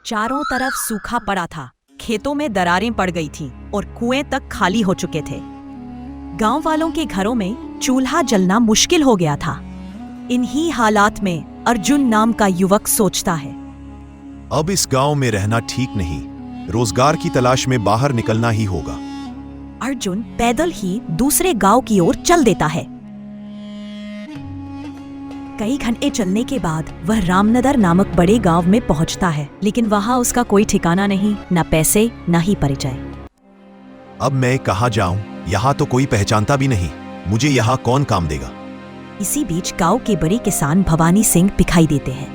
चारों तरफ सूखा पड़ा था, खेतों में दरारें पड़ गई थीं और कुएं तक खाली हो चुके थे। गांव वालों के घरों में चूल्हा जलना मुश्किल हो गया था। इन्हीं हालात में अर्जुन नाम का युवक सोचता है, अब इस गांव में रहना ठीक नहीं, रोजगार की तलाश में बाहर निकलना ही होगा। अर्जुन पैदल ही दूसरे गांव की ओर चल देता है। कई घंटे चलने के बाद वह रामनगर नामक बड़े गांव में पहुंचता है, लेकिन वहां उसका कोई ठिकाना नहीं, न पैसे न ही परिचय। अब मैं कहाँ जाऊं? यहाँ तो कोई पहचानता भी नहीं, मुझे यहाँ कौन काम देगा? इसी बीच गांव के बड़े किसान भवानी सिंह दिखाई देते हैं।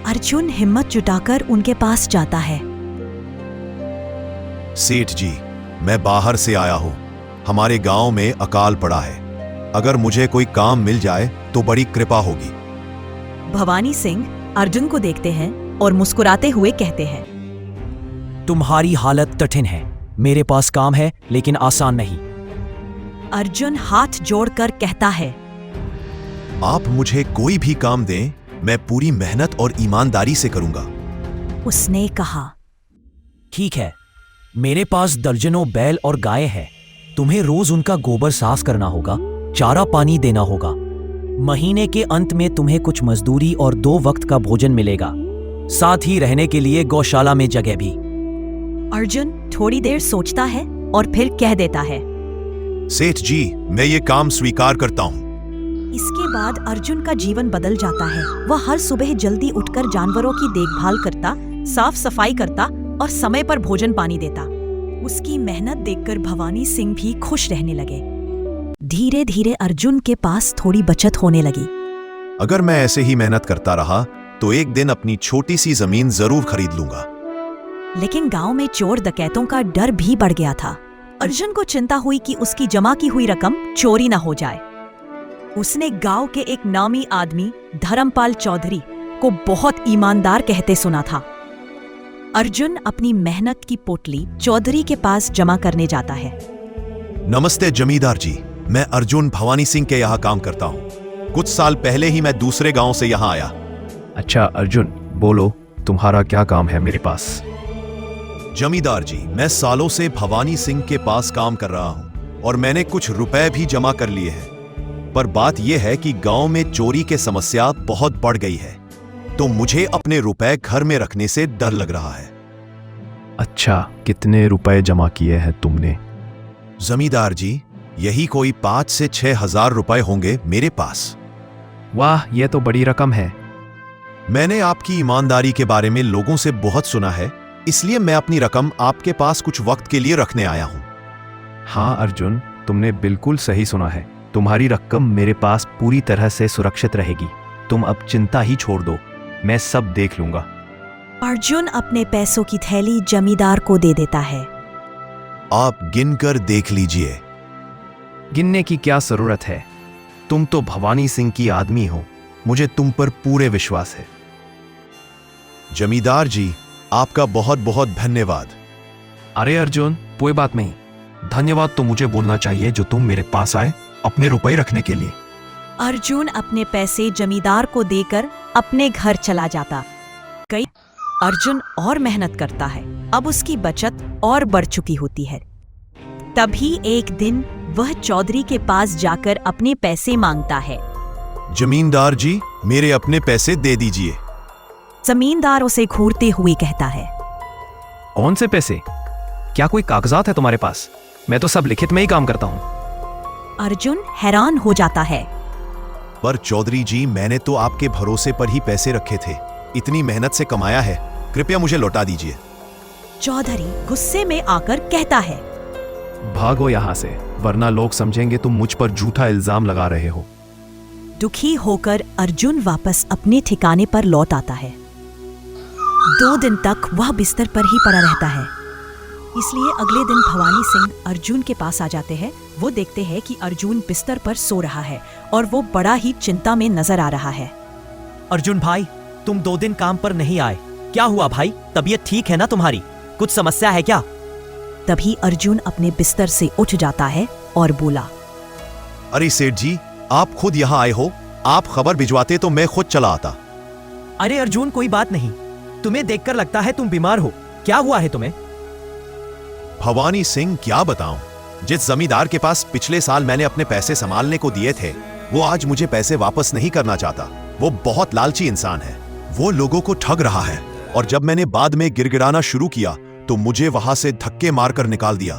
अर्जुन हिम्मत जुटाकर उनके पास जाता है। सेठ जी, मैं बाहर से आया हूँ, हमारे गांव में अकाल पड़ा है, अगर मुझे कोई काम मिल जाए तो बड़ी कृपा होगी। भवानी सिंह अर्जुन को देखते हैं और मुस्कुराते हुए कहते हैं, तुम्हारी हालत कठिन है, मेरे पास काम है लेकिन आसान नहीं। अर्जुन हाथ जोड़कर कहता है, आप मुझे कोई भी काम दें, मैं पूरी मेहनत और ईमानदारी से करूंगा। उसने कहा, ठीक है, मेरे पास दर्जनों बैल और गाय है, तुम्हें रोज उनका गोबर साफ करना होगा, चारा पानी देना होगा। महीने के अंत में तुम्हें कुछ मजदूरी और 2 वक्त का भोजन मिलेगा, साथ ही रहने के लिए गौशाला में जगह भी। अर्जुन थोड़ी देर सोचता है और फिर कह देता है, सेठ जी, मैं ये काम स्वीकार करता हूँ। इसके बाद अर्जुन का जीवन बदल जाता है। वह हर सुबह जल्दी उठकर जानवरों की देखभाल करता, साफ सफाई करता और समय पर भोजन पानी देता। उसकी मेहनत देखकर भवानी सिंह भी खुश रहने लगे। धीरे धीरे अर्जुन के पास थोड़ी बचत होने लगी। अगर मैं ऐसे ही मेहनत करता रहा तो एक दिन अपनी छोटी सी जमीन जरूर खरीद लूंगा। लेकिन गांव में चोर डकैतों का डर भी बढ़ गया था। अर्जुन को चिंता हुई कि उसकी जमा की हुई रकम चोरी न हो जाए। उसने गांव के एक नामी आदमी धर्मपाल चौधरी को बहुत ईमानदार कहते सुना था। अर्जुन अपनी मेहनत की पोटली चौधरी के पास जमा करने जाता है। नमस्ते जमींदार जी, मैं अर्जुन भवानी सिंह के यहाँ काम करता हूँ। कुछ साल पहले ही मैं दूसरे गांव से यहाँ आया। अच्छा अर्जुन, बोलो तुम्हारा क्या काम है मेरे पास? जमींदार जी, मैं सालों से भवानी सिंह के पास काम कर रहा हूँ और मैंने कुछ रुपए भी जमा कर लिए हैं, पर बात यह है कि गांव में चोरी की समस्या बहुत बढ़ गई है, तो मुझे अपने रुपए घर में रखने से डर लग रहा है। अच्छा, कितने रुपए जमा किए हैं तुमने? जमींदार जी, यही कोई 5 से 6 हजार रुपए होंगे मेरे पास। वाह, यह तो बड़ी रकम है। मैंने आपकी ईमानदारी के बारे में लोगों से बहुत सुना है, इसलिए मैं अपनी रकम आपके पास कुछ वक्त के लिए रखने आया हूं। हाँ अर्जुन, तुमने बिल्कुल सही सुना है, तुम्हारी रकम मेरे पास पूरी तरह से सुरक्षित रहेगी। तुम अब चिंता ही छोड़ दो, मैं सब देख लूंगा। अर्जुन अपने पैसों की थैली जमींदार को दे देता है। आप गिनकर देख लीजिए। गिनने की क्या जरूरत है, तुम तो भवानी सिंह की आदमी हो, मुझे तुम पर पूरे विश्वास है। जमींदार जी, आपका बहुत बहुत धन्यवाद। अरे अर्जुन, कोई बात नहीं, धन्यवाद तो मुझे बोलना चाहिए जो तुम मेरे पास आए अपने रुपए रखने के लिए। अर्जुन अपने पैसे जमींदार को देकर अपने घर चला जाता। कई अर्जुन और मेहनत करता है, अब उसकी बचत और बढ़ चुकी होती है। तभी एक दिन वह चौधरी के पास जाकर अपने पैसे मांगता है। जमींदार जी, मेरे अपने पैसे दे दीजिए। जमींदार उसे घूरते हुए कहता है, कौन से पैसे? क्या कोई कागजात है तुम्हारे पास? मैं तो सब लिखित में ही काम करता हूँ। अर्जुन हैरान हो जाता है। पर चौधरी जी, मैंने तो आपके भरोसे पर ही पैसे रखे थे, इतनी मेहनत से कमाया है, कृपया मुझे लौटा दीजिए। चौधरी गुस्से में आकर कहता है, भागो यहाँ से, वरना लोग समझेंगे तुम मुझ पर झूठा इल्जाम लगा रहे हो। दुखी होकर अर्जुन वापस अपने ठिकाने पर लौट आता है। 2 दिन तक वह बिस्तर पर ही पड़ा रहता है। इसलिए अगले दिन भवानी सिंह अर्जुन के पास आ जाते हैं। वो देखते हैं कि अर्जुन बिस्तर पर सो रहा है और वो बड़ा ही चिंता में नजर आ रहा है। अर्जुन भाई, तुम 2 दिन काम पर नहीं आए, क्या हुआ भाई? तबीयत ठीक है ना तुम्हारी? कुछ समस्या है क्या? तभी अर्जुन अपने बिस्तर से उठ जाता है और बोला, अरे सेठ जी, आप खुद यहाँ आए हो, आप खबर भिजवाते तो मैं खुद चला आता। अरे अर्जुन, कोई बात नहीं, तुम्हें देखकर लगता है तुम बीमार हो। क्या हुआ है तुम्हें? भवानी सिंह, क्या बताऊं, जिस जमींदार के पास पिछले साल मैंने अपने पैसे संभालने को दिए थे, वो आज मुझे पैसे वापस नहीं करना चाहता। वो बहुत लालची इंसान है। वो लोगों को ठग रहा है, और जब मैंने बाद में गिड़गिड़ाना शुरू किया तो मुझे वहां से धक्के मारकर निकाल दिया।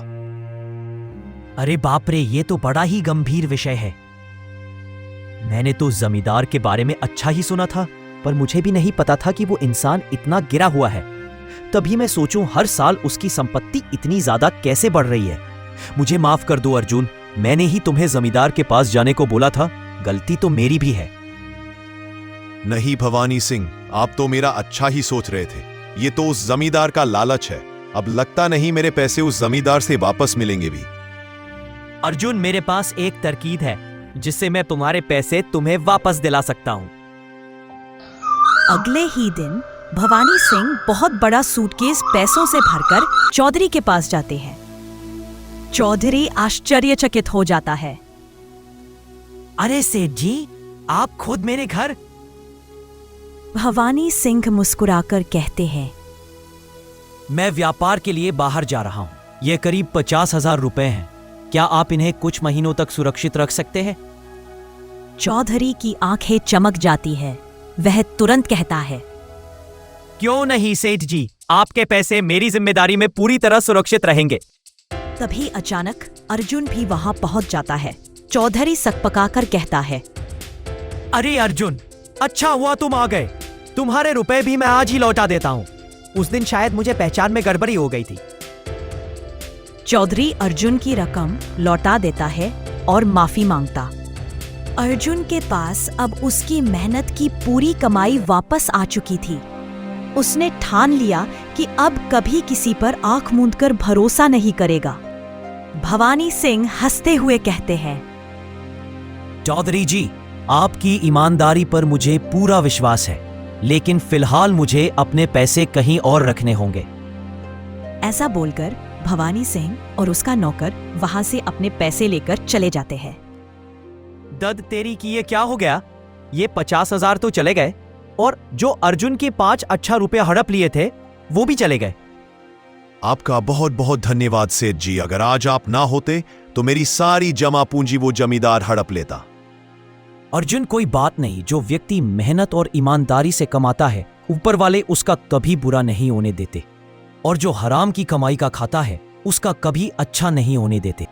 अरे बाप रे, ये तो बड़ा ही गंभीर विषय है। मैंने तो जमींदार के बारे में अच्छा ही सुना था, पर मुझे भी नहीं पता था कि वो इंसान इतना गिरा हुआ है। तभी मैं सोचूं हर साल उसकी संपत्ति इतनी ज्यादा कैसे बढ़ रही है। मुझे माफ कर दो अर्जुन, मैंने ही तुम्हें जमींदार के पास जाने को बोला था। गलती तो मेरी भी है। नहीं भवानी सिंह, आप तो मेरा अच्छा ही सोच रहे थे। ये तो उस जमींदार का लालच है। अब लगता नहीं मेरे पैसे उस जमींदार से वापस मिलेंगे भी। अर्जुन, मेरे पास एक तरकीब है जिससे मैं तुम्हारे पैसे तुम्हें वापस दिला सकता हूं। अगले ही दिन भवानी सिंह बहुत बड़ा सूटकेस पैसों से भरकर चौधरी के पास जाते हैं। चौधरी आश्चर्यचकित हो जाता है। अरे सेठ जी, आप खुद मेरे घर? भवानी सिंह मुस्कुराकर कहते हैं, मैं व्यापार के लिए बाहर जा रहा हूं। ये करीब 50,000 रुपए हैं। क्या आप इन्हें कुछ महीनों तक सुरक्षित रख सकते हैं? चौधरी की आंखें चमक जाती है। वह तुरंत कहता है, क्यों नहीं सेठ जी, आपके पैसे मेरी जिम्मेदारी में पूरी तरह सुरक्षित रहेंगे। तभी अचानक अर्जुन भी वहां पहुंच जाता है। चौधरी सकपकाकर कहता है, अरे अर्जुन, अच्छा हुआ तुम आ गए। तुम्हारे रुपए भी मैं आज ही लौटा देता हूँ। उस दिन शायद मुझे पहचान में गड़बड़ी हो गई थी। चौधरी अर्जुन की रकम लौटा देता है और माफी मांगता। अर्जुन के पास अब उसकी मेहनत की पूरी कमाई वापस आ चुकी थी। उसने ठान लिया कि अब कभी किसी पर आंख मूंदकर भरोसा नहीं करेगा। भवानी सिंह हंसते हुए कहते हैं, चौधरी जी, आपकी ईमानदारी पर मुझे पूरा विश्वास है, लेकिन फिलहाल मुझे अपने पैसे कहीं और रखने होंगे। ऐसा बोलकर भवानी सिंह और उसका नौकर वहां से अपने पैसे लेकर चले जाते हैं। दद तेरी की, ये क्या हो गया? ये 50,000 तो चले गए, और जो अर्जुन के 5 अच्छा रुपए हड़प लिए थे वो भी चले गए। आपका बहुत बहुत धन्यवाद सेठ जी। अगर आज आप ना होते तो मेरी सारी जमा पूंजी वो जमींदार हड़प लेता। अर्जुन, कोई बात नहीं। जो व्यक्ति मेहनत और ईमानदारी से कमाता है, ऊपर वाले उसका कभी बुरा नहीं होने देते, और जो हराम की कमाई का खाता है उसका कभी अच्छा नहीं होने देते।